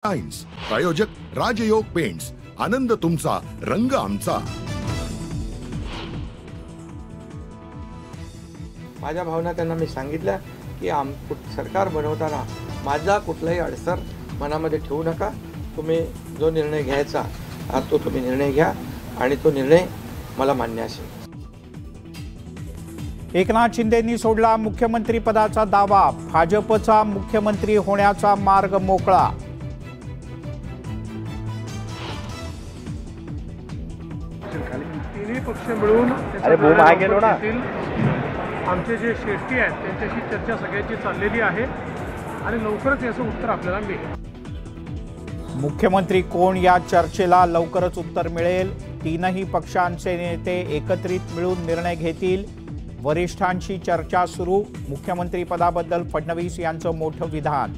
Times प्रायोजक राजयोग paints, आनंद तुमचा, रंग आमचा। माझ्या भावना त्यांना मी सांगितल्या की सरकार बनवताना माझा कुठलाही अडसर मनामध्ये ठेवू नका। तुम्ही जो निर्णय घ्यायचा तो तुम्ही निर्णय घ्या आणि तो निर्णय मला मान्य असेल। एकनाथ शिंदेंनी सोडला मुख्यमंत्री पदाचा दावा, भाजपचा मुख्यमंत्री होण्याचा मार्ग मोकळा। तिन्ही पक्ष मिळून आमचे जे शेट्टी आहेत त्यांच्याशी चर्चा सगळ्यांची चाललेली आहे आणि लवकरच याचं उत्तर आपल्याला मिळेल। मुख्यमंत्री कोण या चर्चेला लवकरच उत्तर मिळेल। तीनही पक्षांचे नेते एकत्रित मिळून निर्णय घेतील। वरिष्ठांशी चर्चा सुरू। मुख्यमंत्री पदाबद्दल फडणवीस यांचं मोठं विधान।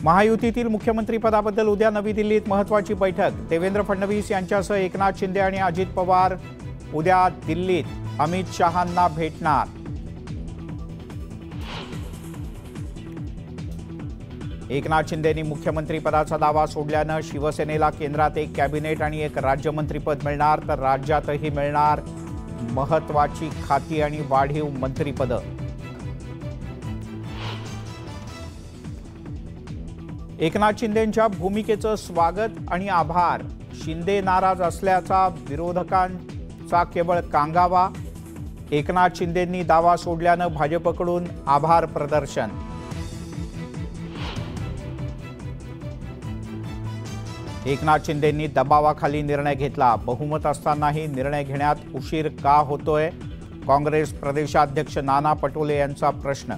महायुतीतील मुख्यमंत्री पदाबद्दल उद्या नवी दिल्लीत महत्त्वाची बैठक। देवेंद्र फडणवीस यांच्यासह एकनाथ शिंदे आणि अजित पवार उद्या दिल्लीत अमित शहांना भेटणार। एकनाथ शिंदेंनी मुख्यमंत्री पदाचा दावा सोडल्यानं शिवसेनेला केंद्रात एक कॅबिनेट आणि एक राज्यमंत्रीपद मिळणार, तर राज्यातही मिळणार महत्त्वाची खाती आणि वाढीव मंत्रिपदं। एकनाथ शिंदेंच्या भूमिकेचं स्वागत आणि आभार। शिंदे नाराज असल्याचा विरोधकांचा केवळ कांगावा। एकनाथ शिंदेंनी दावा सोडल्यानं भाजपकडून आभार प्रदर्शन। एकनाथ शिंदेंनी दबावाखाली निर्णय घेतला, बहुमत असतानाही निर्णय घेण्यात उशीर का होतोय? काँग्रेस प्रदेशाध्यक्ष नाना पटोले यांचा प्रश्न।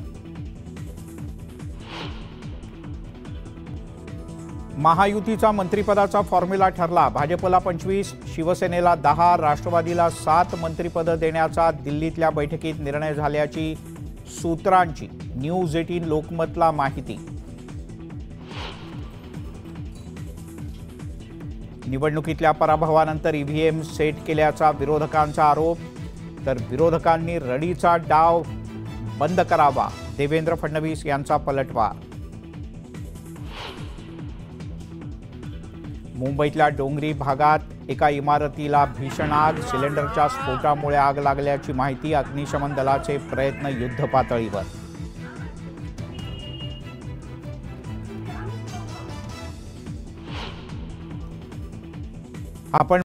महायुतीचा मंत्रिपदाचा फॉर्म्युला ठरला। भाजपला 25, शिवसेनेला 10, राष्ट्रवादीला 7 मंत्रिपदं देण्याचा दिल्लीतल्या बैठकीत निर्णय झाल्याची सूत्रांची न्यूज 18 लोकमतला माहिती। निवडणुकीतल्या पराभवानंतर ईव्हीएम सेट केल्याचा विरोधकांचा आरोप, तर विरोधकांनी रडीचा डाव बंद करावा, देवेंद्र फडणवीस यांचा पलटवार। मुंबईतल्या डोंगरी भागात एका इमारतीला भीषण आग, सिलेंडरच्या स्फोटामुळे आग लागल्याची माहिती। अग्निशमन दलाचे प्रयत्न युद्धपातळीवर। आपण